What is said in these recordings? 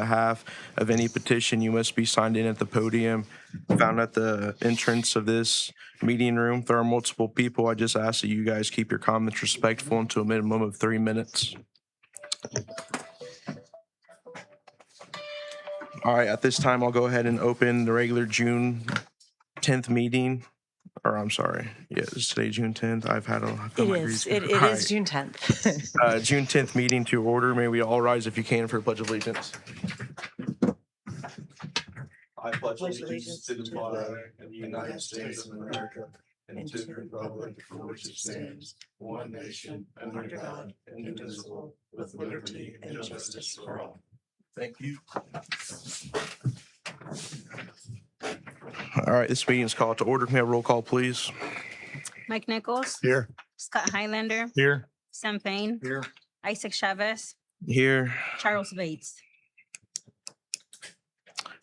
behalf of any petition, you must be signed in at the podium found at the entrance of this meeting room. If there are multiple people, I just ask that you guys keep your comments respectful and to a minimum of 3 minutes. All right, at this time, I'll go ahead and open the regular June 10th meeting. Or I'm sorry. Yeah, it's today, June 10th. It is June 10th. June 10th meeting to order. May we all rise if you can for the Pledge of Allegiance. I pledge allegiance to the flag of the United States of America and to the republic for which it stands, one nation, under God, indivisible, with liberty and justice for all. Thank you. All right, this meeting is called to order. Can we have a roll call, please? Mike Nichols. Here. Scott Highlander. Here. Sam Payne. Here. Isaac Chavez. Here. Charles Bates.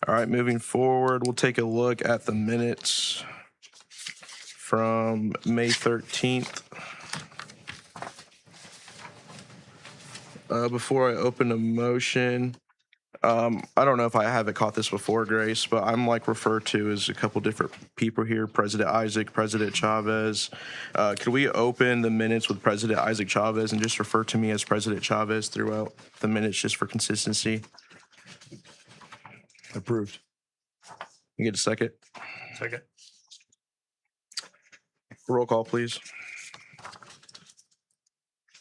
All right, moving forward, we'll take a look at the minutes from May 13th. Before I open a motion, I don't know if I haven't caught this before, Grace, but I'm referred to as a couple different people here, President Isaac, President Chavez. Could we open the minutes with President Isaac Chavez and just refer to me as President Chavez throughout the minutes just for consistency? Approved. You get a second? Second. Roll call, please.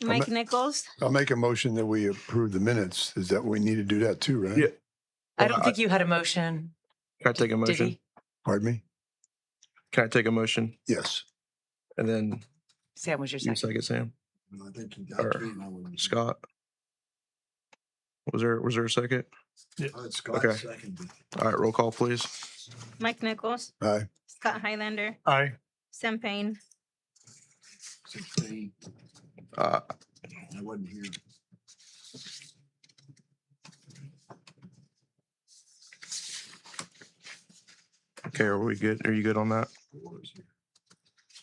Mike Nichols. I'll make a motion that we approve the minutes. Is that we need to do that too, right? Yeah. I don't think you had a motion. Can I take a Did motion? he? Pardon me? Can I take a motion? Yes. And then Sam was your you second. second, Sam? I think you Or Scott? Was there a second? Scott Okay. seconded. All right, roll call, please. Mike Nichols. Aye. Scott Highlander. Aye. Sam Payne. 16. Uh, I wasn't here. okay, are we good? Are you good on that? I was here.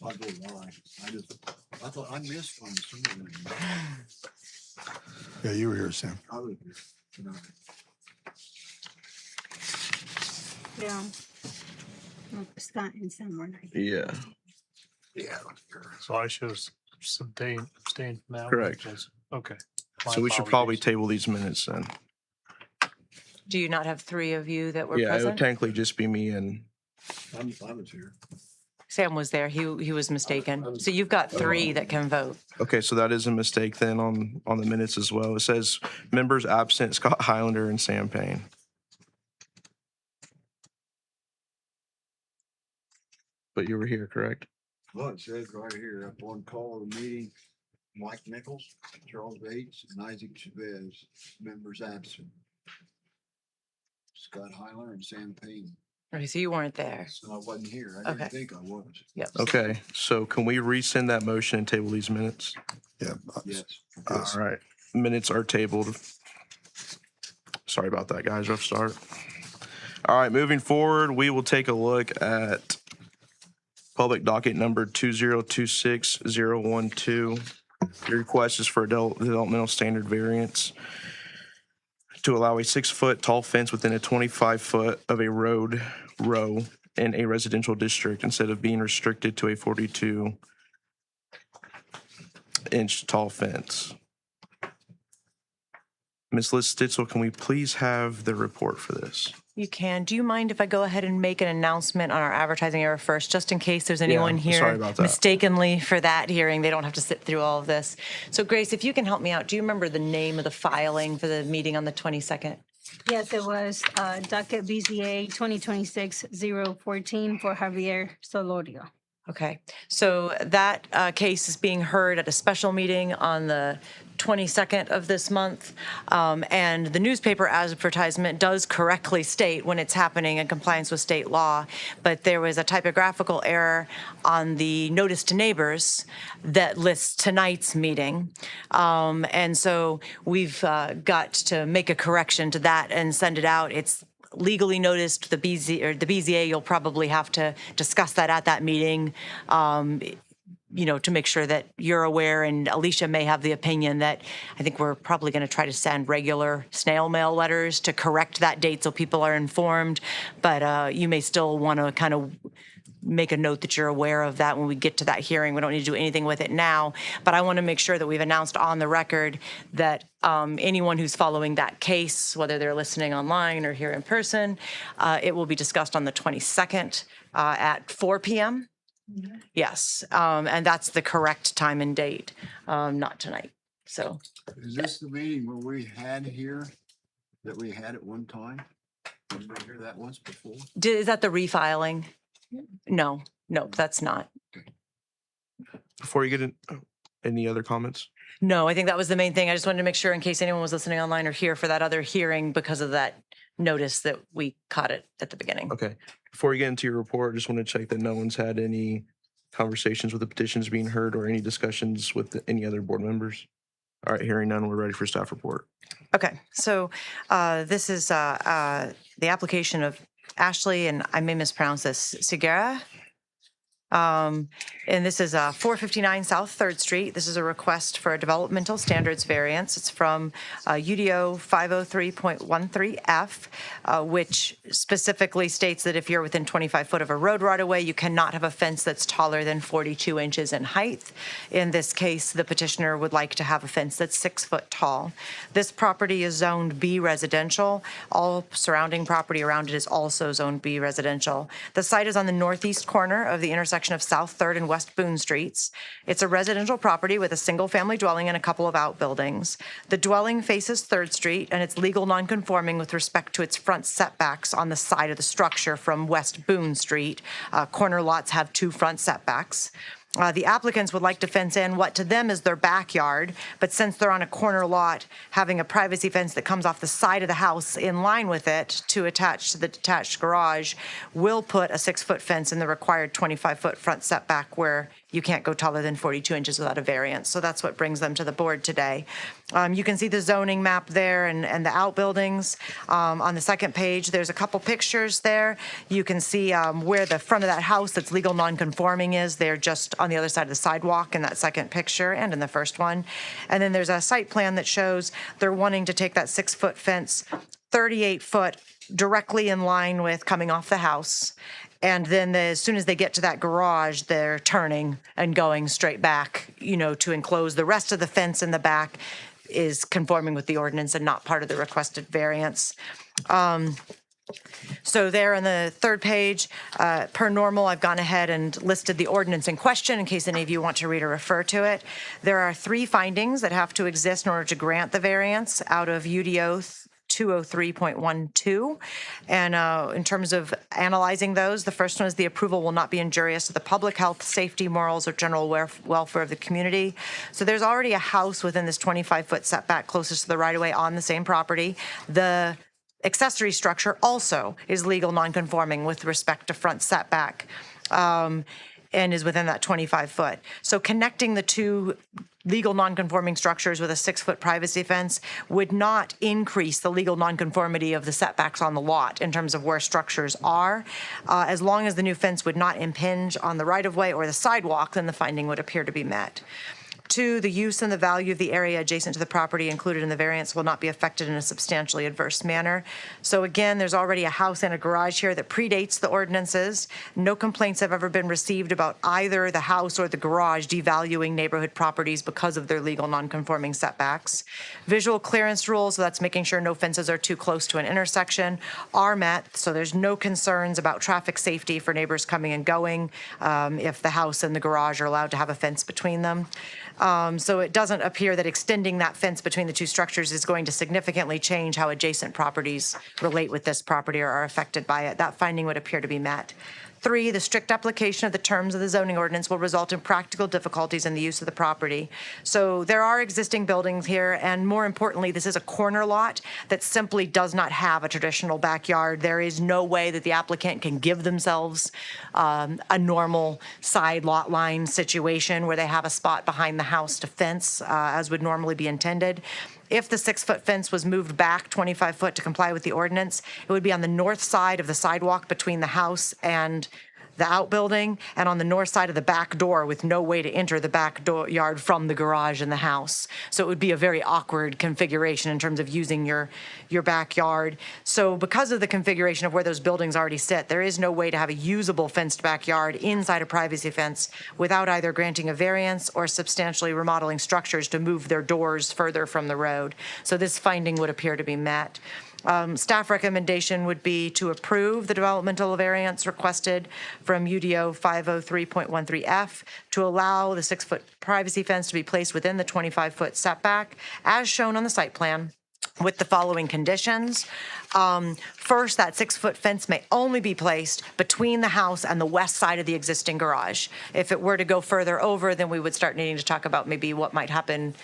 I go lie. I thought I missed one somewhere. Yeah, you were here, Sam. I was here. No. Yeah. Scott and Sam were not. Yeah. Yeah, I was here. So I should have abstained from that. Correct. Okay. So we should probably table these minutes then. Do you not have three of you that were Yeah, it would present? technically just be me and, I was here. Sam was there. He was mistaken. So you've got three that can vote. okay, so that is a mistake then on the minutes as well. It says members absent, Scott Highlander and Sam Payne. But you were here, correct? Well, it says right here, up on call of the meeting, Mike Nichols, Charles Bates, and Isaac Chavez, members absent. Scott Highlander and Sam Payne. Okay, so you weren't there. So I wasn't here. I Okay. didn't think I was. Yep. Okay, so can we rescind that motion and table these minutes? Yeah. Yes. All right, minutes are tabled. Sorry about that, guys, rough start. All right, moving forward, we will take a look at public docket number 2026012. The request is for developmental standard variance to allow a 6-foot tall fence within a 25-foot of a row in a residential district instead of being restricted to a 42-inch tall fence. Ms. Liz Stitzel, can we please have the report for this? You can. Do you mind if I go ahead and make an announcement on our advertising error first, just in case there's anyone sorry here about that. mistakenly for that hearing? They don't have to sit through all of this. So Grace, if you can help me out, do you remember the name of the filing for the meeting on the 22nd? Yes, it was docket BZA 2026-014 for Javier Solorio. Okay, so that case is being heard at a special meeting on the 22nd of this month. And the newspaper advertisement does correctly state when it's happening in compliance with state law, but there was a typographical error on the notice to neighbors that lists tonight's meeting. And so we've got to make a correction to that and send it out. It's legally noticed. The BZA, you'll probably have to discuss that at that meeting. to make sure that you're aware, and Alicia may have the opinion that I think we're probably going to try to send regular snail mail letters to correct that date so people are informed. But you may still want to kind of make a note that you're aware of that when we get to that hearing. We don't need to do anything with it now, but I want to make sure that we've announced on the record that anyone who's following that case, whether they're listening online or here in person, it will be discussed on the 22nd at 4 p.m. Yes, and that's the correct time and date, not tonight. So Is this the meeting where we had here, that we had at one time? Did we hear that once before? is that the refiling? No, that's not. Before you get in, any other comments? No, I think that was the main thing. I just wanted to make sure in case anyone was listening online or here for that other hearing because of that notice that we caught it at the beginning. Okay. Before you get into your report, I just want to check that no one's had any conversations with the petitions being heard or any discussions with any other board members. All right, hearing none, we're ready for staff report. Okay, so this is the application of Ashley, and I may mispronounce this, Segura. And this is 459 South 3rd Street. This is a request for a developmental standards variance. It's from UDO 503.13F, which specifically states that if you're within 25 foot of a road right away, you cannot have a fence that's taller than 42 inches in height. In this case, the petitioner would like to have a fence that's 6 foot tall. This property is zoned B residential. All surrounding property around it is also zoned B residential. The site is on the northeast corner of the intersection of South 3rd and West Boone Streets. It's a residential property with a single-family dwelling and a couple of outbuildings. The dwelling faces 3rd Street, and it's legal nonconforming with respect to its front setbacks on the side of the structure from West Boone Street. Corner lots have 2 front setbacks. The applicants would like to fence in what to them is their backyard, but since they're on a corner lot, having a privacy fence that comes off the side of the house in line with it to attach to the detached garage will put a 6-foot fence in the required 25-foot front setback where you can't go taller than 42 inches without a variance. So that's what brings them to the board today. You can see the zoning map there and the outbuildings. On the second page, there's a couple pictures there. You can see where the front of that house that's legal non-conforming is. They're just on the other side of the sidewalk in that second picture and in the first one. And then there's a site plan that shows they're wanting to take that 6-foot fence 38 foot directly in line with coming off the house. And then as soon as they get to that garage, they're turning and going straight back, to enclose the rest of the fence in the back is conforming with the ordinance and not part of the requested variance. So there on the third page, per normal, I've gone ahead and listed the ordinance in question in case any of you want to read or refer to it. There are 3 findings that have to exist in order to grant the variance out of UDO 203.12. And in terms of analyzing those, the first one is the approval will not be injurious to the public health, safety, morals, or general welfare of the community. So there's already a house within this 25-foot setback closest to the right-of-way on the same property. The accessory structure also is legal nonconforming with respect to front setback. And is within that 25-foot. So connecting the 2 legal nonconforming structures with a 6-foot privacy fence would not increase the legal nonconformity of the setbacks on the lot in terms of where structures are. As long as the new fence would not impinge on the right-of-way or the sidewalk, then the finding would appear to be met. 2, the use and the value of the area adjacent to the property included in the variance will not be affected in a substantially adverse manner. So again, there's already a house and a garage here that predates the ordinances. No complaints have ever been received about either the house or the garage devaluing neighborhood properties because of their legal nonconforming setbacks. Visual clearance rules, so that's making sure no fences are too close to an intersection, are met. So there's no concerns about traffic safety for neighbors coming and going if the house and the garage are allowed to have a fence between them. So it doesn't appear that extending that fence between the 2 structures is going to significantly change how adjacent properties relate with this property or are affected by it. That finding would appear to be met. 3, the strict application of the terms of the zoning ordinance will result in practical difficulties in the use of the property. So there are existing buildings here, and more importantly, this is a corner lot that simply does not have a traditional backyard. There is no way that the applicant can give themselves a normal side lot line situation where they have a spot behind the house to fence, as would normally be intended. If the 6-foot fence was moved back 25 foot to comply with the ordinance, it would be on the north side of the sidewalk between the house and the outbuilding, and on the north side of the back door with no way to enter the back door yard from the garage and the house. So it would be a very awkward configuration in terms of using your backyard. So because of the configuration of where those buildings already sit, there is no way to have a usable fenced backyard inside a privacy fence without either granting a variance or substantially remodeling structures to move their doors further from the road. So this finding would appear to be met. Staff recommendation would be to approve the developmental variance requested from UDO 503.13F to allow the 6-foot privacy fence to be placed within the 25-foot setback as shown on the site plan, with the following conditions. First, that 6-foot fence may only be placed between the house and the west side of the existing garage. If it were to go further over, then we would start needing to talk about maybe what might happen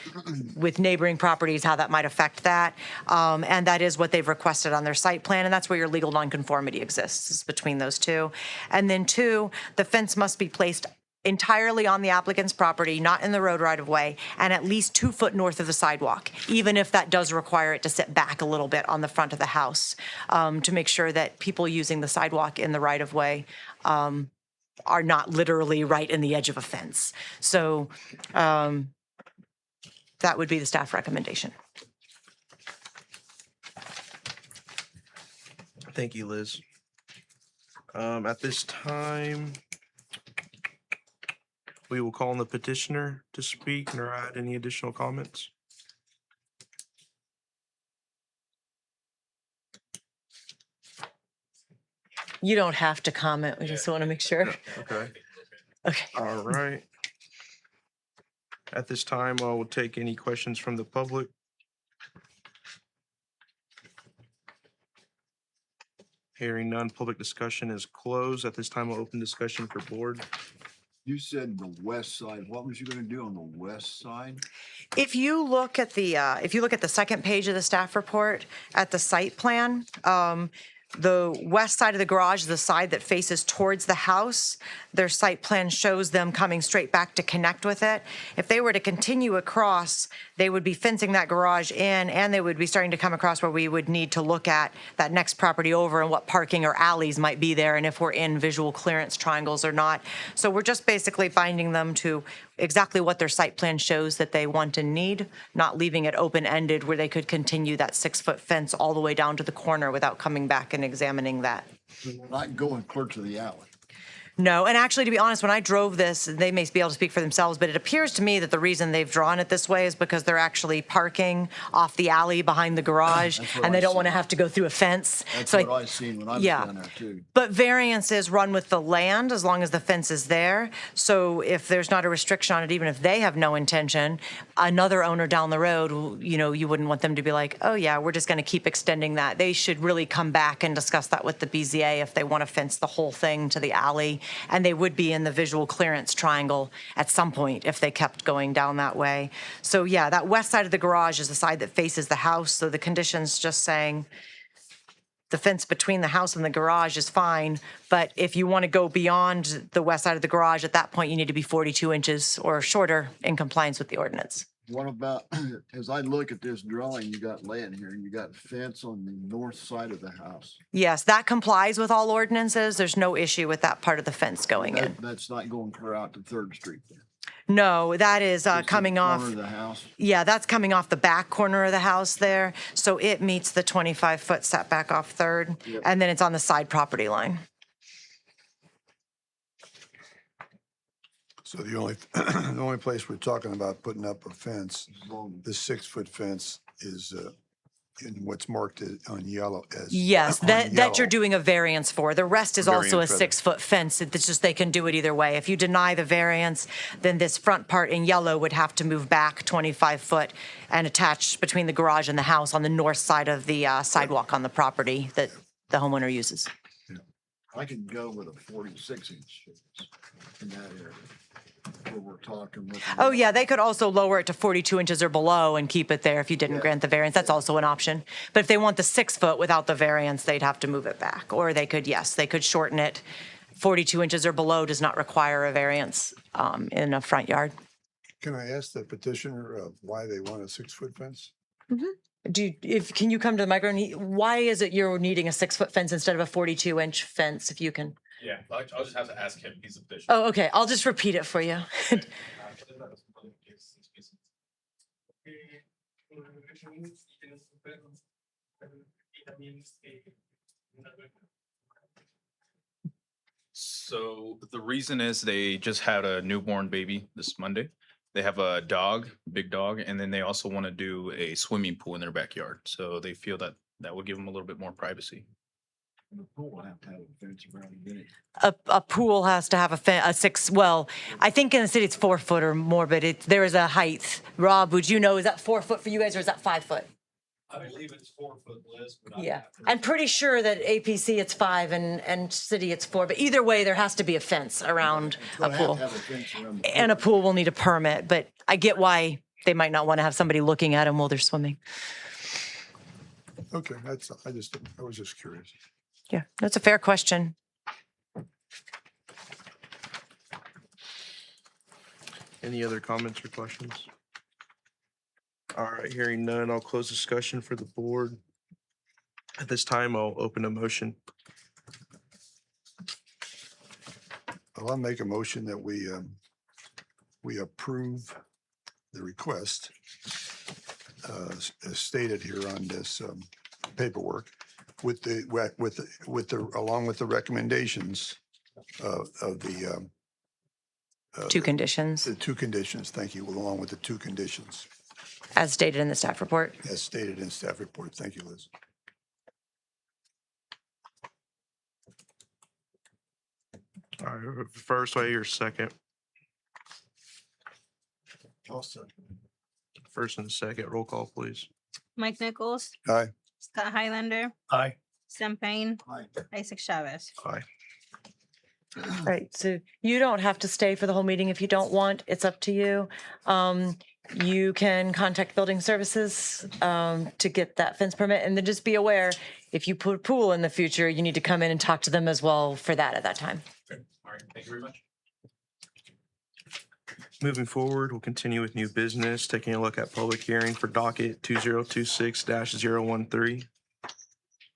with neighboring properties, how that might affect that. And that is what they've requested on their site plan, and that's where your legal nonconformity exists, is between those two. And then 2, the fence must be placed entirely on the applicant's property, not in the road right-of-way, and at least 2 foot north of the sidewalk, even if that does require it to sit back a little bit on the front of the house, to make sure that people using the sidewalk in the right-of-way are not literally right in the edge of a fence. So that would be the staff recommendation. Thank you, Liz. At this time, we will call on the petitioner to speak or add any additional comments. You don't have to comment. We just want to make sure. Okay. Okay. All right. At this time, I will take any questions from the public. Hearing none, public discussion is closed. At this time, I'll open discussion for board. You said the west side. What was you gonna do on the west side? If you look at the second page of the staff report at the site plan, the west side of the garage is the side that faces towards the house. Their site plan shows them coming straight back to connect with it. If they were to continue across, they would be fencing that garage in, and they would be starting to come across where we would need to look at that next property over and what parking or alleys might be there, and if we're in visual clearance triangles or not. So we're just basically binding them to exactly what their site plan shows that they want and need, not leaving it open-ended where they could continue that 6-foot fence all the way down to the corner without coming back and examining that. Not going clear to the alley. No, and actually, to be honest, when I drove this, they may be able to speak for themselves, but it appears to me that the reason they've drawn it this way is because they're actually parking off the alley behind the garage, That's what and they I don't want to see. have to go through a fence. That's So what I seen when I was yeah. down there too. But variances run with the land as long as the fence is there. So if there's not a restriction on it, even if they have no intention, another owner down the road, you wouldn't want them to be like, oh yeah, we're just going to keep extending that. They should really come back and discuss that with the BZA if they want to fence the whole thing to the alley. And they would be in the visual clearance triangle at some point if they kept going down that way. So yeah, that west side of the garage is the side that faces the house. So the condition's just saying the fence between the house and the garage is fine, but if you want to go beyond the west side of the garage, at that point, you need to be 42 inches or shorter in compliance with the ordinance. What about, as I look at this drawing you got laying here, you got fence on the north side of the house. Yes, that complies with all ordinances. There's no issue with that part of the fence going in. That's not going clear out to Third Street then. No, that is Just the coming off. corner of the house. Yeah, that's coming off the back corner of the house there. So it meets the 25-foot setback off Third, Yep. and then it's on the side property line. So the only place we're talking about putting up a fence, Long- the 6-foot fence is in what's marked on yellow as. Yes, on that you're yellow. doing a variance for. The rest is also a Variance for the- 6-foot fence. It's just they can do it either way. If you deny the variance, then this front part in yellow would have to move back 25 foot and attach between the garage and the house on the north side of the sidewalk on the property that the homeowner uses. I could go with a 46-inch fence in that area where we're talking. with the- Oh, yeah, they could also lower it to 42 inches or below and keep it there if you didn't Yeah. grant the variance. That's also an option. But if they want the 6-foot without the variance, they'd have to move it back. Or they could, yes, they could shorten it. 42 inches or below does not require a variance in a front yard. Can I ask the petitioner why they want a 6-foot fence? Can you come to the microphone? Why is it you're needing a 6-foot fence instead of a 42-inch fence, if you can? Yeah, I'll just have to ask him. He's official. Oh, okay, I'll just repeat it for you. So the reason is they just had a newborn baby this Monday. They have a dog, big dog, and then they also want to do a swimming pool in their backyard. So they feel that that would give them a little bit more privacy. And the pool will have to have a fence around it. A pool has to have a 6, well, I think in the city it's 4 foot or more, but there is a height. Rob, would you know, is that 4 foot for you guys or is that 5 foot? I believe it's 4 foot, Liz, but Yeah, I'm pretty sure that APC it's 5 and city it's 4, but either way, there has to be a fence around a Gonna have pool. to have a fence around the And a pool will need a permit, but I get why they might not want to have somebody looking at them while they're swimming. Okay, I was just curious. Yeah, that's a fair question. Any other comments or questions? All right, hearing none, I'll close discussion for the board. At this time, I'll open a motion. Well, I'll make a motion that we approve the request as stated here on this paperwork along with the recommendations of the 2 conditions, the 2 conditions. Thank you. Along with the 2 conditions as stated in the staff report. as stated in staff report. Thank you, Liz. All right, first, I hear second. Also, First and second, roll call, please. Mike Nichols, Aye. Scott Highlander, Aye. Sam Payne, aye. Isaac Chavez. Aye. Right, so you don't have to stay for the whole meeting if you don't want. It's up to you. You can contact building services to get that fence permit, and then just be aware, if you put a pool in the future, you need to come in and talk to them as well for that at that time. Okay. All right. Thank you very much. Moving forward, we'll continue with new business, taking a look at public hearing for docket 2026-013.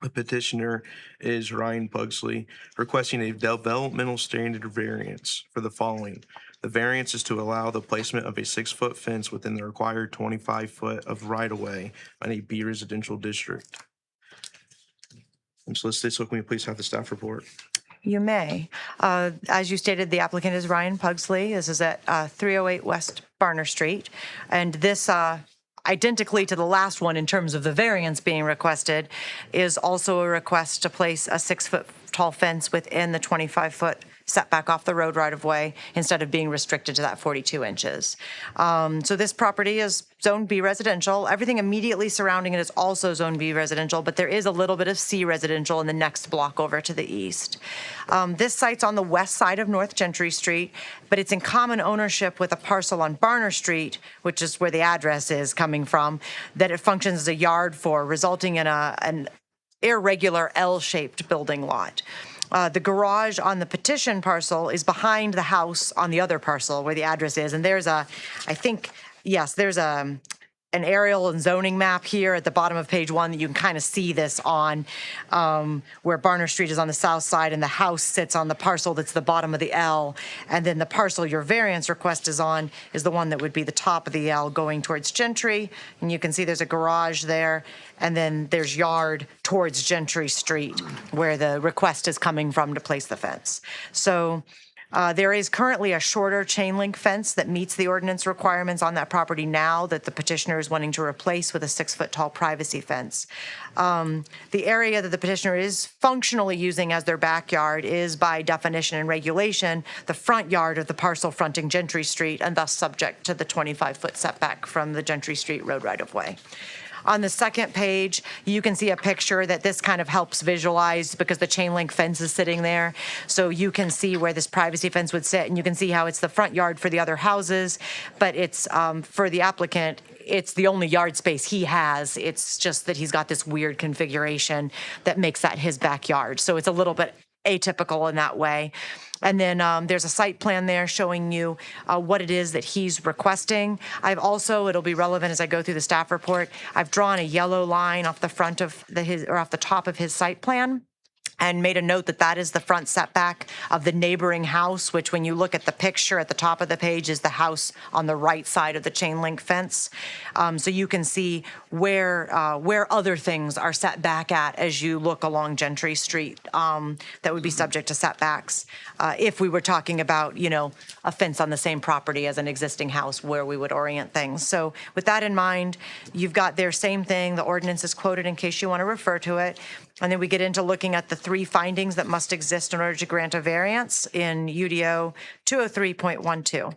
The petitioner is Ryan Pugsley, requesting a developmental standard variance for the following. The variance is to allow the placement of a 6-foot fence within the required 25-foot of right-of-way on a B residential district. And Solicitor, so can we please have the staff report? You may. As you stated, the applicant is Ryan Pugsley. This is at 308 West Barner Street. And this, identically to the last one in terms of the variance being requested, is also a request to place a 6-foot tall fence within the 25-foot setback off the road right-of-way instead of being restricted to that 42 inches. So this property is Zone B residential. Everything immediately surrounding it is also Zone B residential, but there is a little bit of C residential in the next block over to the east. This site's on the west side of North Gentry Street, but it's in common ownership with a parcel on Barner Street, which is where the address is coming from, that it functions as a yard for, resulting in an irregular L-shaped building lot. The garage on the petition parcel is behind the house on the other parcel where the address is. And there's there's an aerial and zoning map here at the bottom of page 1 that you can kind of see this on, where Barner Street is on the south side and the house sits on the parcel that's the bottom of the L. And then the parcel your variance request is on is the one that would be the top of the L going towards Gentry. And you can see there's a garage there. And then there's yard towards Gentry Street where the request is coming from to place the fence. So there is currently a shorter chain link fence that meets the ordinance requirements on that property now that the petitioner is wanting to replace with a 6-foot tall privacy fence. The area that the petitioner is functionally using as their backyard is by definition and regulation the front yard of the parcel fronting Gentry Street and thus subject to the 25-foot setback from the Gentry Street road right-of-way. On the second page, you can see a picture that this kind of helps visualize because the chain link fence is sitting there. So you can see where this privacy fence would sit, and you can see how it's the front yard for the other houses, but it's for the applicant, it's the only yard space he has. It's just that he's got this weird configuration that makes that his backyard. So it's a little bit atypical in that way. And then there's a site plan there showing you what it is that he's requesting. I've also, it'll be relevant as I go through the staff report, I've drawn a yellow line off the front of off the top of his site plan, and made a note that that is the front setback of the neighboring house, which when you look at the picture at the top of the page is the house on the right side of the chain link fence. So you can see where other things are set back at as you look along Gentry Street that would be subject to setbacks. If we were talking about, a fence on the same property as an existing house where we would orient things. So with that in mind, you've got their same thing. The ordinance is quoted in case you want to refer to it. And then we get into looking at the 3 findings that must exist in order to grant a variance in UDO 203.12.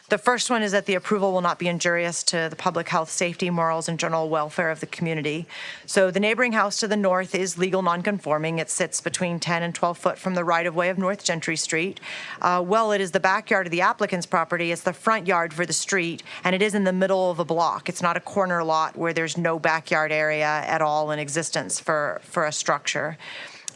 The first one is that the approval will not be injurious to the public health, safety, morals, and general welfare of the community. So the neighboring house to the north is legal nonconforming. It sits between 10 and 12 foot from the right-of-way of North Gentry Street. Well, it is the backyard of the applicant's property. It's the front yard for the street, and it is in the middle of a block. It's not a corner lot where there's no backyard area at all in existence for a structure.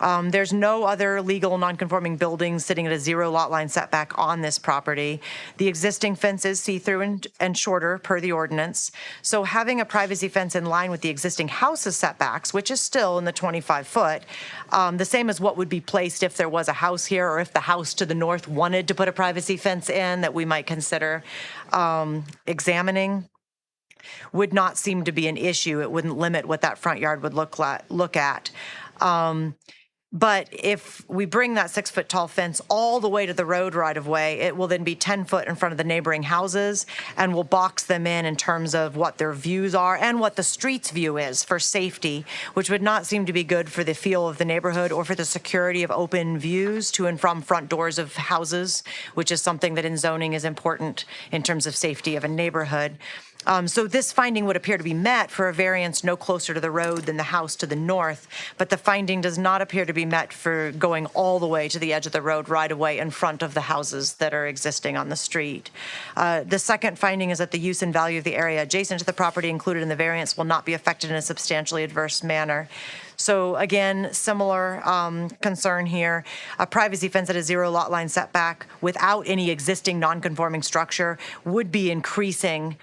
There's no other legal nonconforming buildings sitting at a 0 lot line setback on this property. The existing fence is see-through and shorter per the ordinance. So having a privacy fence in line with the existing house's setbacks, which is still in the 25 foot, the same as what would be placed if there was a house here or if the house to the north wanted to put a privacy fence in that we might consider examining, would not seem to be an issue. It wouldn't limit what that front yard would look at. But if we bring that 6 foot tall fence all the way to the road right of way, it will then be 10 foot in front of the neighboring houses and will box them in terms of what their views are and what the street's view is for safety, which would not seem to be good for the feel of the neighborhood or for the security of open views to and from front doors of houses, which is something that in zoning is important in terms of safety of a neighborhood. So this finding would appear to be met for a variance no closer to the road than the house to the north, but the finding does not appear to be met for going all the way to the edge of the road right away in front of the houses that are existing on the street. The second finding is that the use and value of the area adjacent to the property included in the variance will not be affected in a substantially adverse manner. So again, similar concern here. A privacy fence at a 0 lot line setback without any existing non-conforming structure would be increasing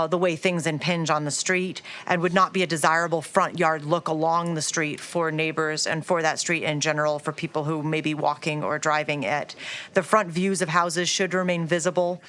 the way things impinge on the street and would not be a desirable front yard look along the street for neighbors and for that street in general for people who may be walking or driving it. The front views of houses should remain visible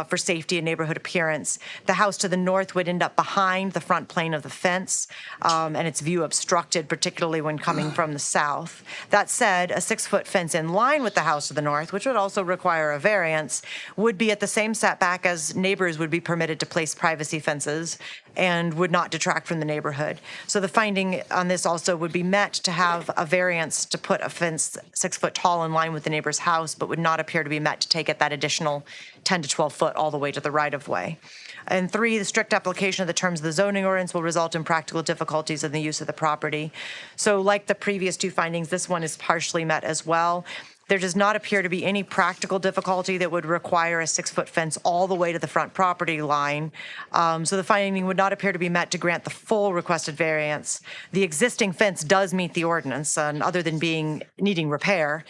for safety and neighborhood appearance. The house to the north would end up behind the front plane of the fence and its view obstructed, particularly when coming from the south. That said, a 6 foot fence in line with the house to the north, which would also require a variance, would be at the same setback as neighbors would be permitted to place privacy fences and would not detract from the neighborhood. So the finding on this also would be met to have a variance to put a fence 6 foot tall in line with the neighbor's house, but would not appear to be met to take it that additional 10 to 12 foot all the way to the right of way. And 3, the strict application of the terms of the zoning ordinance will result in practical difficulties in the use of the property. So like the previous 2 findings, this one is partially met as well. There does not appear to be any practical difficulty that would require a 6 foot fence all the way to the front property line. So the finding would not appear to be met to grant the full requested variance. The existing fence does meet the ordinance, and other than needing repair,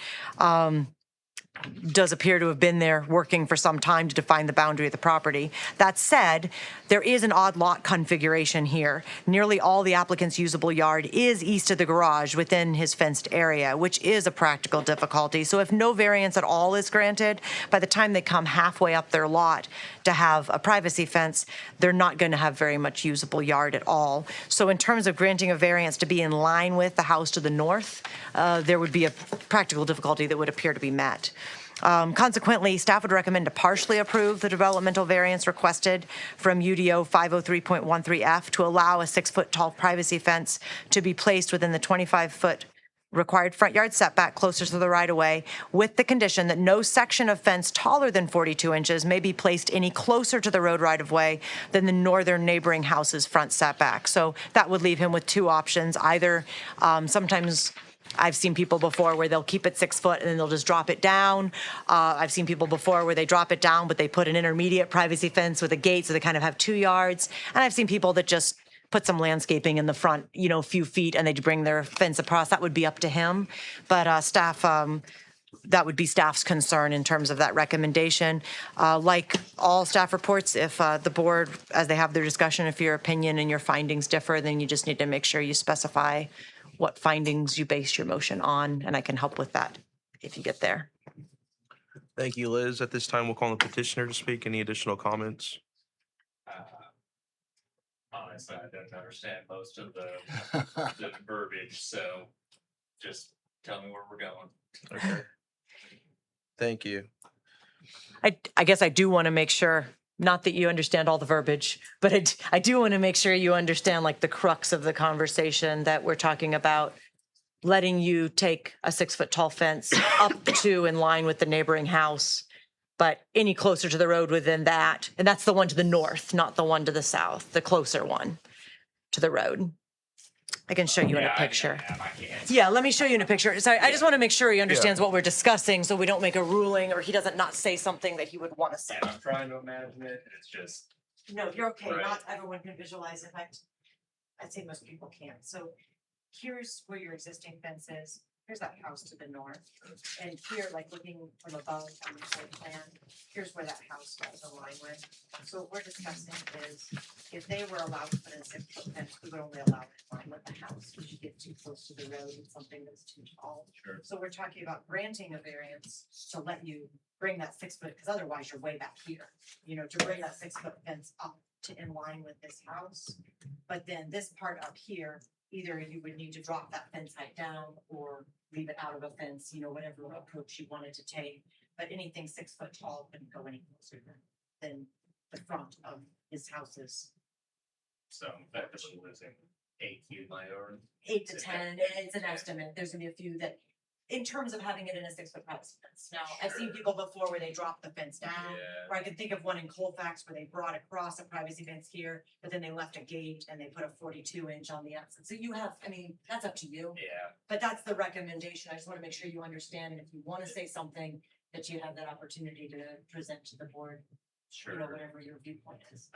does appear to have been there working for some time to define the boundary of the property. That said, there is an odd lot configuration here. Nearly all the applicant's usable yard is east of the garage within his fenced area, which is a practical difficulty. So if no variance at all is granted, by the time they come halfway up their lot to have a privacy fence, they're not going to have very much usable yard at all. So in terms of granting a variance to be in line with the house to the north, there would be a practical difficulty that would appear to be met. Consequently, staff would recommend to partially approve the developmental variance requested from UDO 503.13F to allow a 6 foot tall privacy fence to be placed within the 25 foot required front yard setback closer to the right of way, with the condition that no section of fence taller than 42 inches may be placed any closer to the road right of way than the northern neighboring house's front setback. So that would leave him with 2 options. Either sometimes I've seen people before where they'll keep it 6 foot and then they'll just drop it down. I've seen people before where they drop it down, but they put an intermediate privacy fence with a gate so they kind of have 2 yards. And I've seen people that just put some landscaping in the front, you know, a few feet, and they'd bring their fence across, that would be up to him. But staff, that would be staff's concern in terms of that recommendation. Like all staff reports, if the board, as they have their discussion, if your opinion and your findings differ, then you just need to make sure you specify what findings you base your motion on, and I can help with that if you get there. Thank you, Liz. At this time, we'll call on the petitioner to speak. Any additional comments? Honestly, I don't understand most of the verbiage, so just tell me where we're going. Okay. Thank you. I guess I do want to make sure, not that you understand all the verbiage, but I do want to make sure you understand like the crux of the conversation, that we're talking about letting you take a 6-foot tall fence up to in line with the neighboring house, but any closer to the road within that, and that's the one to the north, not the one to the south, the closer one to the road. I can show you in a picture. Yeah, let me show you in a picture. Sorry, I just want to make sure he understands what we're discussing, so we don't make a ruling or he doesn't not say something that he would want to say. And I'm trying to imagine it, and it's just, No, you're okay. Right. Not everyone can visualize it. I'd say most people can't. So here's where your existing fence is. Here's that house to the north. And here, like looking from above on the site plan, here's where that house does align with. So what we're discussing is if they were allowed to put in a 6-foot fence, we would only allow it in line with the house, because you get too close to the road and something that's too tall. Sure. So we're talking about granting a variance to let you bring that 6-foot, because otherwise you're way back here, you know, to bring that 6-foot fence up to in line with this house. But then this part up here, either you would need to drop that fence height down or leave it out of a fence, you know, whatever approach you wanted to take. But anything 6 foot tall couldn't go any closer than the front of his houses. so effectively losing 8 feet my yard. 8 to 10, it's an estimate. There's gonna be a few that, in terms of having it in a 6-foot privacy fence. Now, I've seen people before where they drop the fence down. Yeah. Or I can think of one in Colfax where they brought across a privacy fence here, but then they left a gate and they put a 42-inch on the outside. So you have, I mean, that's up to you. Yeah, But that's the recommendation. I just want to make sure you understand, and if you want to say something, that you have that opportunity to present to the board, you know, sure. whatever your viewpoint is.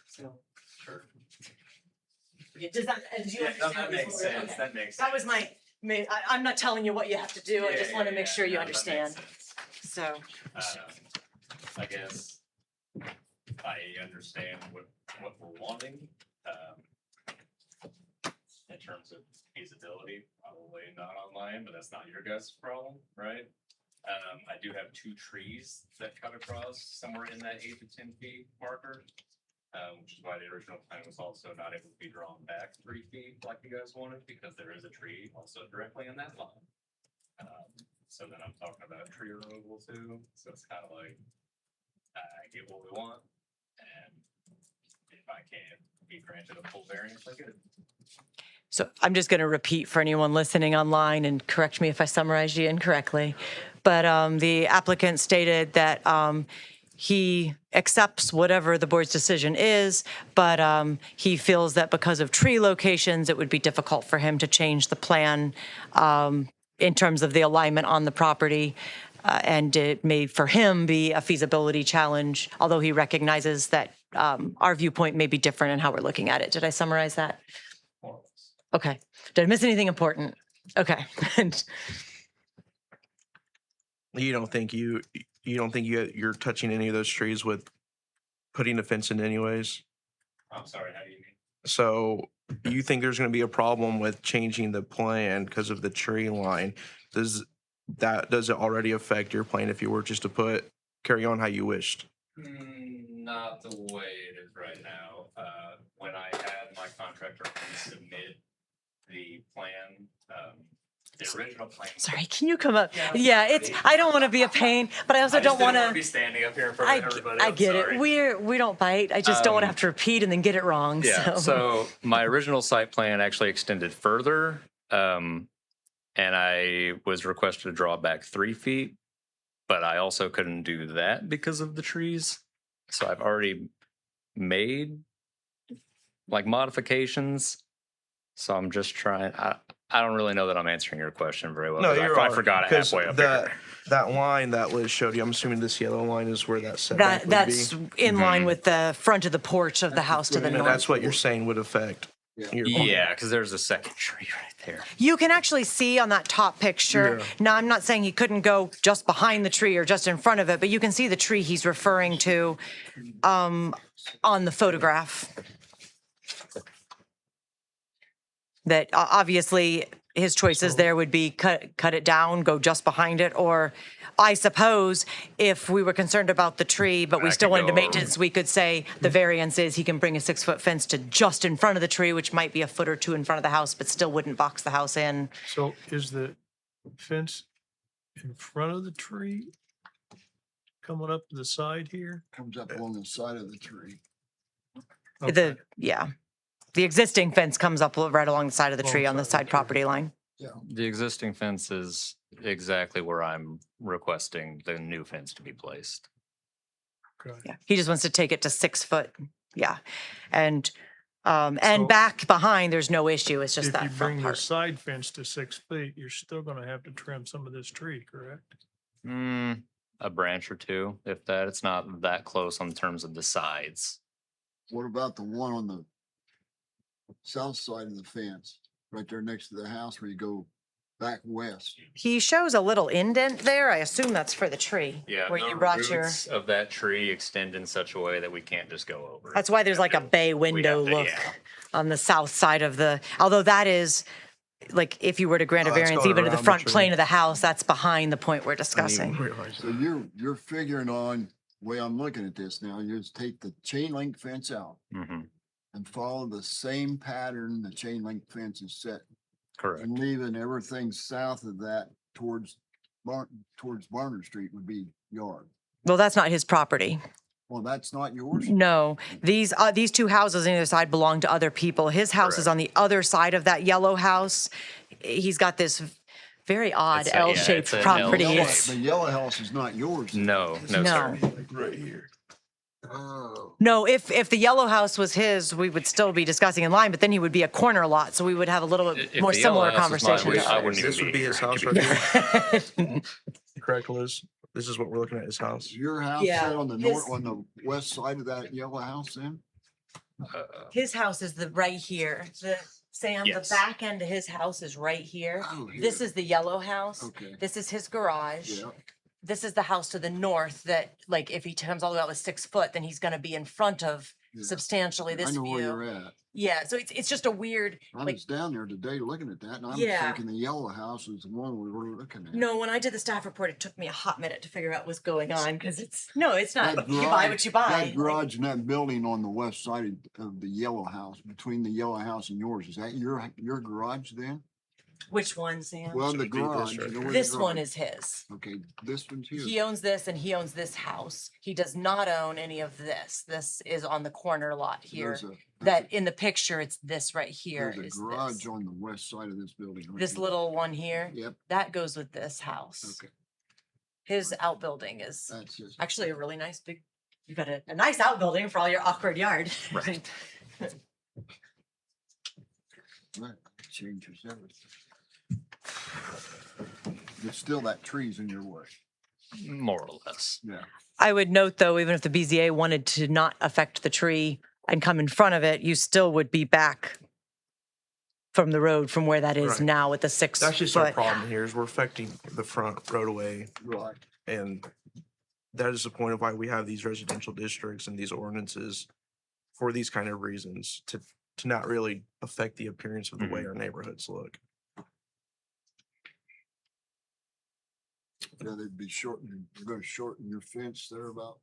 So, Sure. yeah, does that, do you Yeah, no, understand? that makes Okay. sense, that makes sense. That was I'm not telling you what you have to do. I just want to make sure you No, that makes understand. sense. So, I guess I understand what we're wanting, in terms of feasibility, probably not online, but that's not your guys' problem, right? I do have 2 trees that cut across somewhere in that 8 to 10 feet marker. Which is why the original plan was also not able to be drawn back 3 feet like you guys wanted, because there is a tree also directly in that line. So then I'm talking about tree removal too, so it's kind of like, I get what we want, and if I can't be granted a full variance, I get it. so I'm just going to repeat for anyone listening online, and correct me if I summarized you incorrectly. But the applicant stated that he accepts whatever the board's decision is, but he feels that because of tree locations, it would be difficult for him to change the plan in terms of the alignment on the property. And it may, for him, be a feasibility challenge, although he recognizes that our viewpoint may be different in how we're looking at it. Did I summarize that? More or less. Okay. Did I miss anything important? Okay. You don't think you're touching any of those trees with putting a fence in anyways? I'm sorry, how do you mean? So you think there's going to be a problem with changing the plan because of the tree line? Does it already affect your plan if you were just to carry on how you wished? Not the way it is right now. When I had my contractor submit the plan, the original plan. Sorry, can you come up? Yeah, I don't want to be a pain, but I also don't want Be to. standing up here in front of everybody. I I'm get sorry. it. We don't bite. I just don't want to have to repeat and then get it wrong. Yeah, so my original site plan actually extended further, and I was requested to draw back 3 feet, but I also couldn't do that because of the trees. So I've already made like modifications. So I'm just trying, I don't really know that I'm answering your question very well. No, 'cause you're I all- forgot it 'cause halfway up that, here. that line that Liz showed you, I'm assuming this yellow line is where that setback would be. That's in line Mhm. with the front of the porch of the house to the And north. that's what you're saying would affect your. Yeah, because there's a second tree right there. You can actually see on that top picture. Yeah. Now, I'm not saying he couldn't go just behind the tree or just in front of it, but you can see the tree he's referring to on the photograph. That obviously his choices there would be cut it down, go just behind it, or I suppose if we were concerned about the tree, but we I still could wanted to go maintenance, we could say the variance is he can bring a 6-foot fence to just in front of the tree, which might be a foot or two in front of the house, but still wouldn't box the house in. So is the fence in front of the tree coming up to the side here? Comes up on the side of the tree. Okay. The existing fence comes up right along the side of the tree on the Alongside the side tree. property line. The existing fence is exactly where I'm requesting the new fence to be placed. Okay. Yeah, he just wants to take it to 6 foot. Yeah, and So- back behind, there's no issue. It's just If you that front bring the part. side fence to 6 feet, you're still gonna have to trim some of this tree, correct? A branch or two, if that. It's not that close on terms of the sides. What about the one on the south side of the fence, right there next to the house where you go back west? He shows a little indent there. I assume that's for the tree. Yeah, where the you brought your. roots of that tree extend in such a way that we can't just go over it. That's why there's like a bay window have to- look yeah. on the south side of the. Although that is. Like if you were to grant a Oh, that's variance going even to the around the front tree. plane of the house, that's behind the point we're I didn't discussing. even realize So that. you're figuring on, the way I'm looking at this now, you just take the chain link fence out Mhm, and follow the same pattern the chain link fence is set, correct. and leaving everything south of that towards Barnard Street would be yard. Well, that's not his property. Well, that's not yours? No, these two houses on either side belong to other people. His house is Correct. on the other side of that yellow house. He's got this very odd It's a- yeah, L-shaped it's an property. L-shape. It's- The yellow house is not yours. No, no, No. sir. Like right here. Oh, No, if the yellow house was his, we would still be discussing in line, but then he would be a corner lot, so we would have a little bit If more the yellow similar house is mine, conversation. I wouldn't even This would be his here, house to right be here. fair. Correct, Liz? This is what we're looking at, his house. is your house Yeah, set on the north, his- on the west side of that yellow house then? His house is right here. Sam, Yes. the back end of his house is right here. Oh, This here. is the yellow house. Okay. This is his garage. Yeah. This is the house to the north that, like, if he comes all the way out with 6 foot, then he's gonna be in front of Yeah. substantially I this know where you're view. at. Yeah, so it's just a weird, I like, was down there today looking at that and I'm Yeah. thinking the yellow house is the one we were looking at. no, when I did the staff report, it took me a hot minute to figure out what's going on, because it's not, That you buy garage- what you buy. That Like, garage and that building on the west side of the yellow house, between the yellow house and yours, is that your garage then? which one, Sam? Well, So the it'd be this garage. right you know here. where the This one garage- is his. Okay, this one's here. He owns this and he owns this house. He does not own any of this. This is on the corner lot here. There's a- That in the picture, it's this right here There's is a garage this. on the west side of this building. right This here. little one here, Yep, that goes with this house. okay, His outbuilding is that's just. actually a really nice big, you've got a nice outbuilding for all your awkward yard. Right. Right, changes everything. But still, that tree's in your way. More or less. Yeah. I would note though, even if the BZA wanted to not affect the tree and come in front of it, you still would be back from the road from where that is Right. now with the 6 That's just our foot. problem here is we're affecting the front roadway, Right. and that is the point of why we have these residential districts and these ordinances for these kind of reasons, to not really affect the appearance of the way our neighborhoods look. Yeah, they'd be shortening, you're gonna shorten your fence there about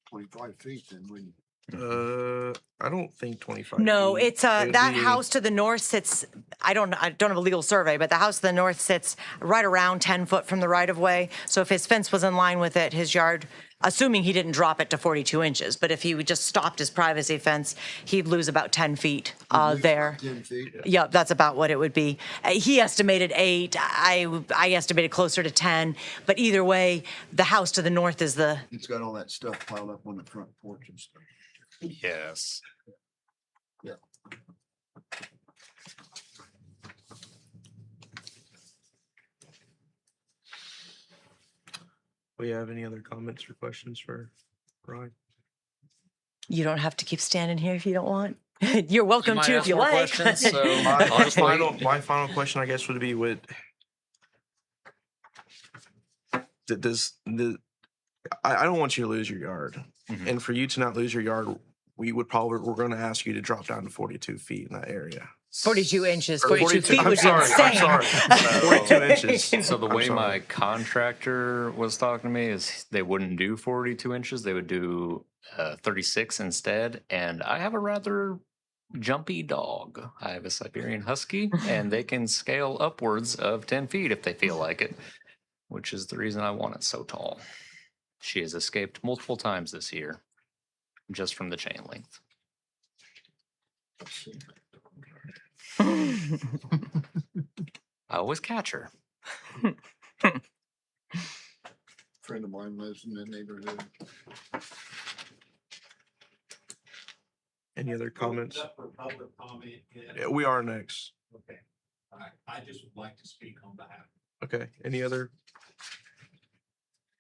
25 feet then, wouldn't you? I don't think 25. No, feet. it's It would that be- house to the north sits, I don't have a legal survey, but the house to the north sits right around 10 foot from the right of way. So if his fence was in line with it, his yard, assuming he didn't drop it to 42 inches, but if he would just stopped his privacy fence, he'd lose about 10 feet At least there. about 10 feet. Yep, that's about what it would be. He estimated 8, I estimated closer to 10, but either way, the house to the north is the, It's got all that stuff piled up on the front porch and stuff. Yes. We have any other comments or questions for Ryan? You don't have to keep standing here if you don't want. You're welcome might to if ask you more like. questions, so My, I'll just wait. my final question, I guess, would be I don't want you to lose your yard. Mhm. And for you to not lose your yard, we're going to ask you to drop down to 42 feet in that area. 42 inches, Or 42 feet I'm would sorry, be insane. I'm sorry. 42 inches. So the I'm way sorry. my contractor was talking to me is they wouldn't do 42 inches. They would do 36 instead. And I have a rather jumpy dog. I have a Siberian Husky, and they can scale upwards of 10 feet if they feel like it, which is the reason I want it so tall. She has escaped multiple times this year just from the chain length. I always catch her. Friend of mine lives in the neighborhood. Any other comments? Up for public comment. Yeah, we are next. Okay. All right. I just would like to speak on behalf. Okay. Any other?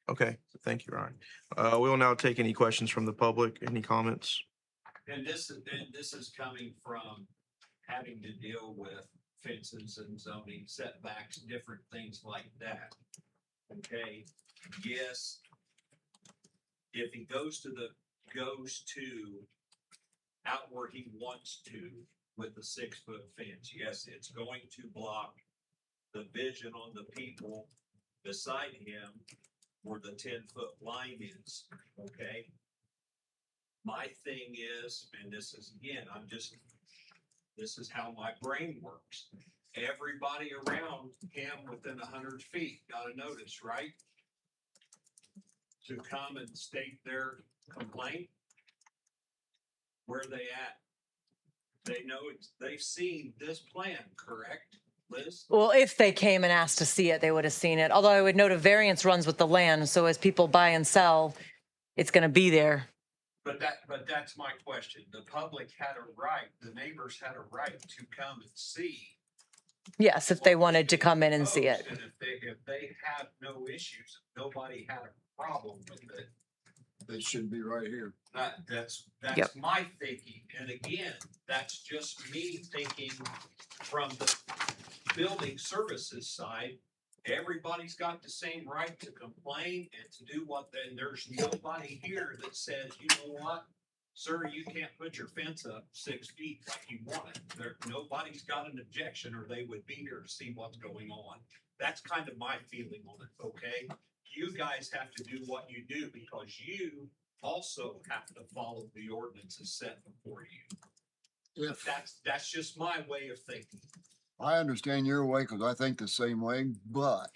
Okay. Thank you, Ryan. We will now take any questions from the public. Any comments? And this is coming from having to deal with fences and zoning setbacks, different things like that. Okay, yes. If he goes to out where he wants to with the 6-foot fence, yes, it's going to block the vision on the people beside him where the 10-foot line is, okay? My thing is, and this is, again, this is how my brain works. Everybody around him within 100 feet got a notice, right? To come and state their complaint. Where are they at? They know they've seen this plan, correct, Liz? Well, if they came and asked to see it, they would have seen it. Although I would note a variance runs with the land. So as people buy and sell, it's going to be there. But that's my question. The public had a right, the neighbors had a right to come and see. Yes, if they wanted to come in and see it. And if they have no issues, nobody had a problem with it. They should be right here. That's Yep. my thinking. And again, that's just me thinking from the building services side. Everybody's got the same right to complain and to do and there's nobody here that says, you know what? Sir, you can't put your fence up 6 feet like you want it. Nobody's got an objection or they would be here to see what's going on. That's kind of my feeling on it, okay? You guys have to do what you do because you also have to follow the ordinances set before you. If That's just my way of thinking. I understand your way, because I think the same way, but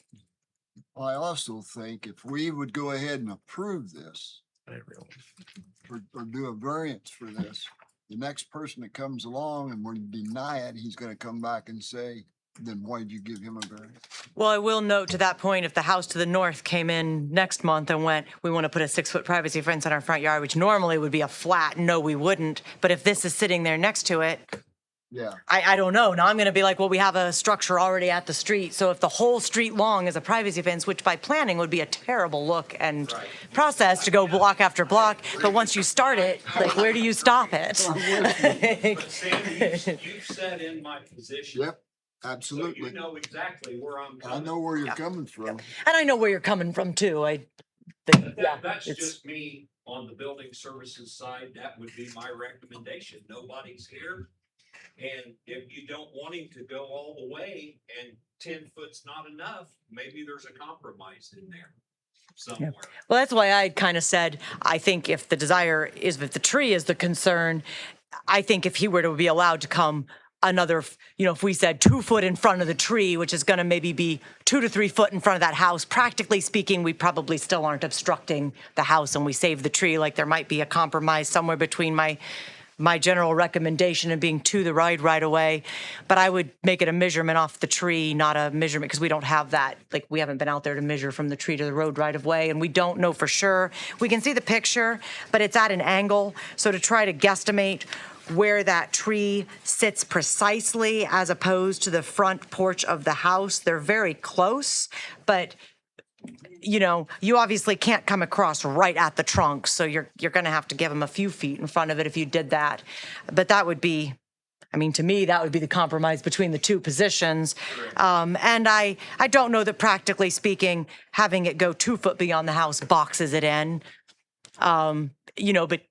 I also think if we would go ahead and approve this or do a variance for this, the next person that comes along and we deny it, he's gonna come back and say, then why did you give him a variance? Well, I will note to that point, if the house to the north came in next month and went, we want to put a 6-foot privacy fence on our front yard, which normally would be a flat, no, we wouldn't. But if this is sitting there next to it, Yeah, I don't know. Now I'm going to be like, well, we have a structure already at the street. So if the whole street long is a privacy fence, which by planning would be a terrible look and process to go block after block. But once you start it, like, where do you stop it? But Sandy, you've sat in my position. yep, So absolutely. you know exactly where I'm I coming. know where you're coming from. And I know where you're coming from too. I think, yeah, That's it's, just me on the building services side. That would be my recommendation. Nobody's here. And if you don't want him to go all the way and 10 foot's not enough, maybe there's a compromise in there somewhere. well, that's why I kind of said, I think if the desire is, if the tree is the concern, I think if he were to be allowed to come another, if we said 2 foot in front of the tree, which is going to maybe be 2 to 3 foot in front of that house, practically speaking, we probably still aren't obstructing the house and we save the tree. Like there might be a compromise somewhere between my general recommendation and being to the right away, but I would make it a measurement off the tree, not a measurement, because we don't have that. Like we haven't been out there to measure from the tree to the road right of way, and we don't know for sure. We can see the picture, but it's at an angle. So to try to guesstimate where that tree sits precisely as opposed to the front porch of the house, they're very close, but you know, you obviously can't come across right at the trunk, so you're going to have to give them a few feet in front of it if you did that. But that would be, I mean, to me, that would be the compromise between the two positions. And I don't know that practically speaking, having it go 2 foot beyond the house boxes it in. You know, but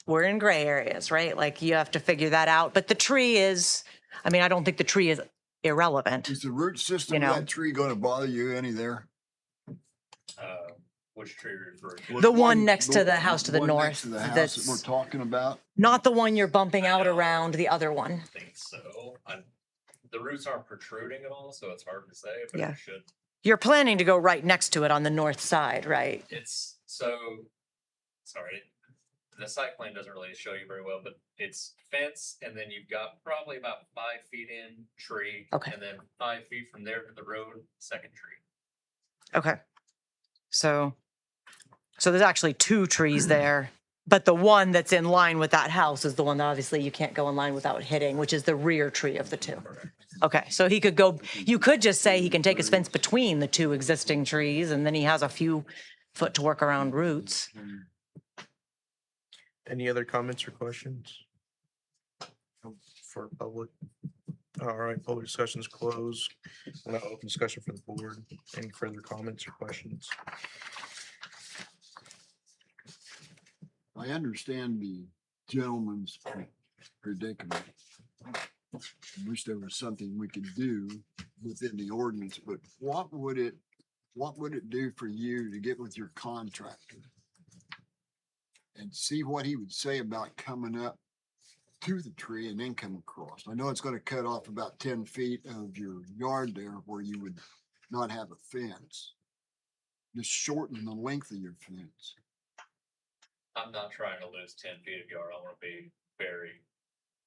we're in gray areas, right? Like you have to figure that out. But the tree is, I mean, I don't think the tree is irrelevant. Is the root system You of know. that tree gonna bother you any there? Which tree are you referring to? The one next to the house to the one north. next to the house that we're That's talking about? not the one you're bumping out around, the other one. I think so. The roots aren't protruding at all, so it's hard to say, but Yeah. it should. You're planning to go right next to it on the north side, right? It's so, sorry, the site plan doesn't really show you very well, but it's fence and then you've got probably about 5 feet in tree. Okay. And then 5 feet from there to the road, second tree. Okay. So there's actually 2 trees there, but the one that's in line with that house is the one that obviously you can't go in line without hitting, which is the rear tree of the 2. Okay, so he could go, you could just say he can take his fence between the 2 existing trees and then he has a few foot to work around roots. Any other comments or questions? For public? All right, public discussion's closed. We'll now open discussion for the board. Any further comments or questions? I understand the gentleman's predicament. I wish there was something we could do within the ordinance, but what would it do for you to get with your contractor and see what he would say about coming up to the tree and then come across? I know it's gonna cut off about 10 feet of your yard there where you would not have a fence. Just shorten the length of your fence. I'm not trying to lose 10 feet of yard. I want to be very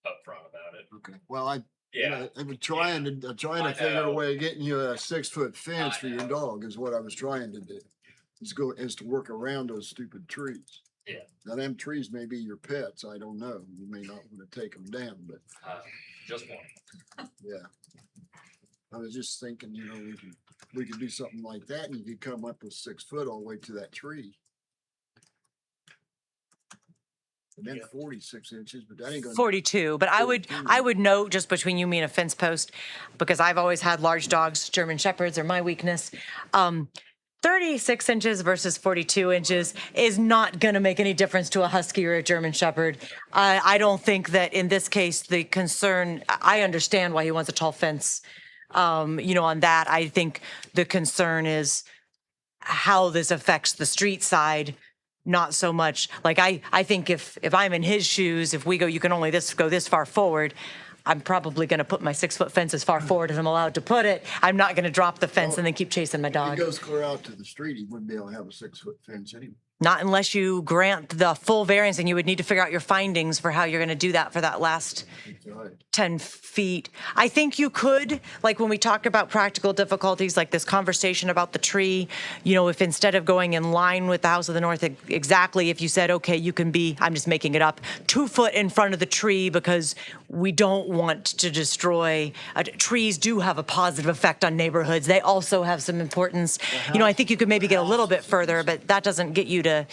upfront about it. Okay, well, Yeah. I'm trying I to figure a know. way of getting you a 6-foot fence I for your know. dog is what I was trying to do. Is to work around those stupid trees. Yeah. Now, them trees may be your pets, I don't know. You may not want to take them down, but Just one. yeah. I was just thinking, you know, we could do something like that and you could come up with 6 foot all the way to that tree. And then 46 inches, but that ain't gonna. 42, but I would note just between you, me and a fence post, because I've always had large dogs, German Shepherds are my weakness. 36 inches versus 42 inches is not going to make any difference to a Husky or a German Shepherd. I don't think that in this case, the concern, I understand why he wants a tall fence. You know, on that, I think the concern is how this affects the street side. Not so much, like I think if I'm in his shoes, if we go, you can only go this far forward, I'm probably gonna put my 6-foot fence as far forward as I'm allowed to put it. I'm not gonna drop the fence and then keep chasing my If dog. he goes clear out to the street, he wouldn't be able to have a 6-foot fence anyway. Not unless you grant the full variance, and you would need to figure out your findings for how you're gonna do that for that last That's right. 10 feet. I think you could, like when we talk about practical difficulties, like this conversation about the tree, you know, if instead of going in line with the house of the north, exactly, if you said, okay, you can be, I'm just making it up, 2 foot in front of the tree because we don't want to destroy, trees do have a positive effect on neighborhoods. They also have some importance. You know, I think you could maybe get a little bit further, but that doesn't get you to,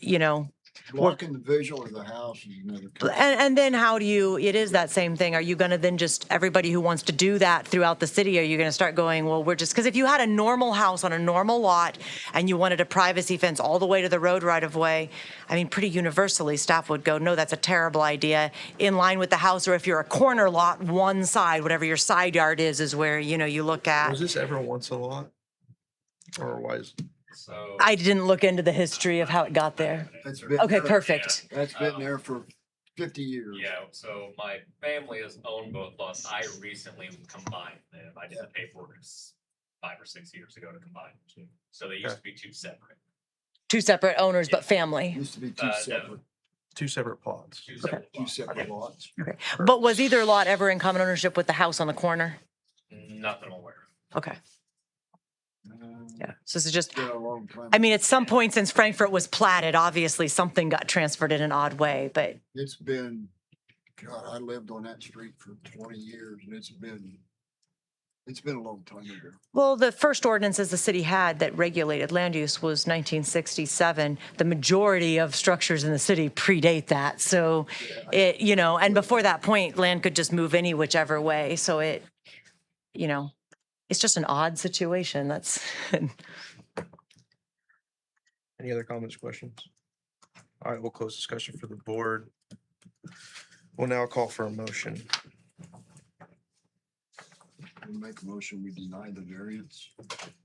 you know, Blocking the visual of the house is another. and then how do you, it is that same thing. Are you going to then just, everybody who wants to do that throughout the city, are you going to start going, well, we're just, because if you had a normal house on a normal lot and you wanted a privacy fence all the way to the road right of way, I mean, pretty universally staff would go, no, that's a terrible idea, in line with the house. Or if you're a corner lot, one side, whatever your side yard is where, you know, you look at. Was this ever once a lot? Or why is? So I didn't look into the history of how it got there. That's been Okay, there- perfect. That's been there for 50 years. yeah, so my family has owned both lots. I recently combined them. I did the paperwork 5 or 6 years ago to combine the two. So they used to be 2 separate. 2 separate owners, but family. Used to be two No. separate, 2 separate plots. 2 separate two lots. separate lots. Okay. But was either lot ever in common ownership with the house on the corner? Nothing I'm aware of. Okay. Yeah. So this is just, It's been a long time. I mean, at some point since Frankfurt was platted, obviously something got transferred in an odd way, but It's been, God, I lived on that street for 20 years and it's been It's been a long time ago. Well, the first ordinances the city had that regulated land use was 1967. The majority of structures in the city predate that. So it, you know, and before that point, land could just move any whichever way. So it, you know, it's just an odd situation. That's, Any other comments, questions? All right, we'll close discussion for the board. We'll now call for a motion. We make a motion, we deny the variance.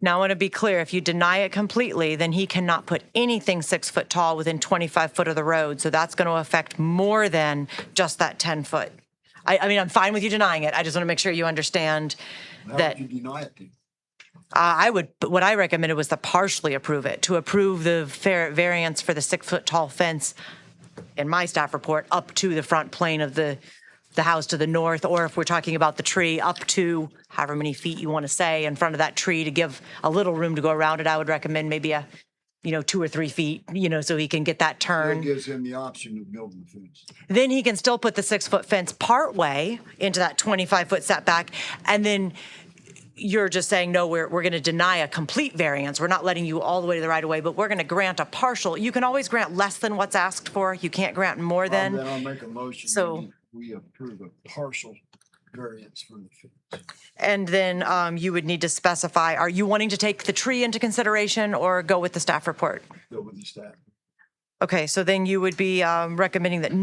now I want to be clear, if you deny it completely, then he cannot put anything 6 foot tall within 25 foot of the road. So that's going to affect more than just that 10 foot. I mean, I'm fine with you denying it. I just want to make sure you understand How that. would you deny it then? What I recommended was to partially approve it, to approve the variance for the 6 foot tall fence in my staff report up to the front plane of the house to the north, or if we're talking about the tree, up to however many feet you want to say in front of that tree to give a little room to go around it. I would recommend maybe 2 or 3 feet, so he can get that It turn. gives him the option of building the fence. Then he can still put the 6 foot fence part way into that 25 foot setback. And then you're just saying, no, we're going to deny a complete variance. We're not letting you all the way to the right of way, but we're going to grant a partial. You can always grant less than what's asked for. You can't grant more Then than. I'll make a motion. So- We approve a partial variance for the fence. And then you would need to specify, are you wanting to take the tree into consideration or go with the staff report? Go with the staff. Okay, so then you would be recommending that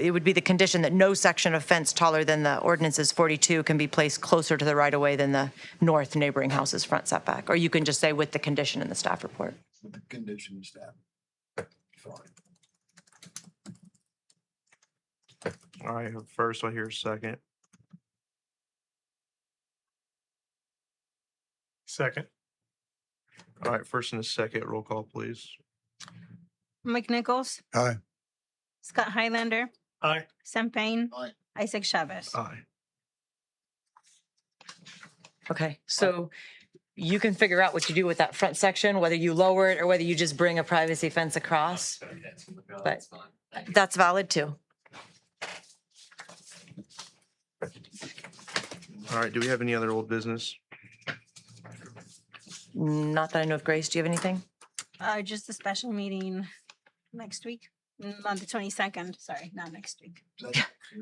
it would be the condition that no section of fence taller than the ordinance's 42 can be placed closer to the right of way than the north neighboring house's front setback. Or you can just say with the condition in the staff report. With the condition of staff. Fine. All right, first I hear a second. Second. All right, first and a second, roll call, please. Mike Nichols, Aye. Scott Highlander, Aye. Sam Payne, Aye. Isaac Chavez. Aye. Okay, so you can figure out what you do with that front section, whether you lower it or whether you just bring a privacy fence across. But that's valid too. All right, do we have any other old business? Not that I know of. Grace, do you have anything? Just a special meeting next week, on the 22nd. Sorry, not next week. No,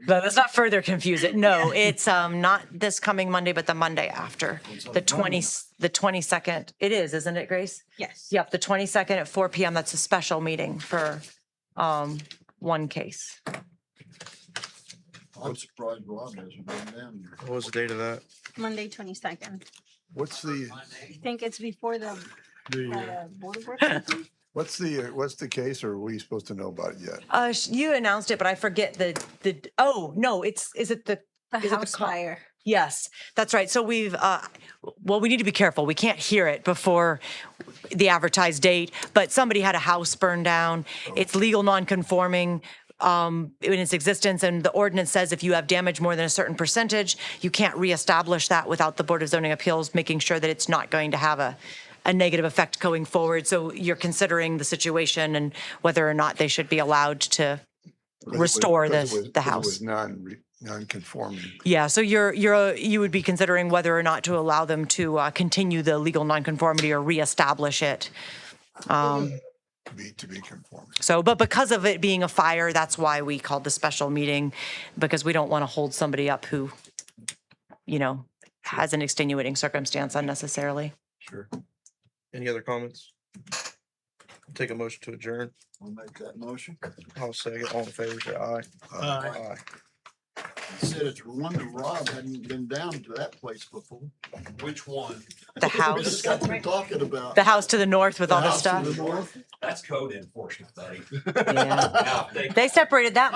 let's not further confuse it. No, it's not this coming Monday, but the Monday after. The 22nd. It is, isn't it, Grace? Yes. Yep, the 22nd at 4 PM. That's a special meeting for one case. I'm surprised Rob hasn't been down here. What was the date of that? Monday, 22nd. What's the, I think it's before the Board of Works. what's the case, or are we supposed to know about it yet? You announced it, but I forget oh, no, is it the The Is it the house co- fire. Yes, that's right. So we need to be careful. We can't hear it before the advertised date, but somebody had a house burned down. It's legal non-conforming in its existence, and the ordinance says if you have damage more than a certain percentage, you can't reestablish that without the Board of Zoning Appeals making sure that it's not going to have a negative effect going forward. So you're considering the situation and whether or not they should be allowed to restore the house. It was non-conforming. Yeah, so you would be considering whether or not to allow them to continue the legal nonconformity or reestablish it. To be conforming. So, but because of it being a fire, that's why we called the special meeting, because we don't want to hold somebody up who, has an extenuating circumstance unnecessarily. Sure. Any other comments? Take a motion to adjourn. I'll make that motion. I'll second. All in favor, say aye. Aye. I said it's a wonder Rob hadn't been down to that place before. Which one? The We house, just got to talking about. the house to the north with all the house to stuff. the north. That's code enforcement, buddy. Yeah. Now, if they They separated that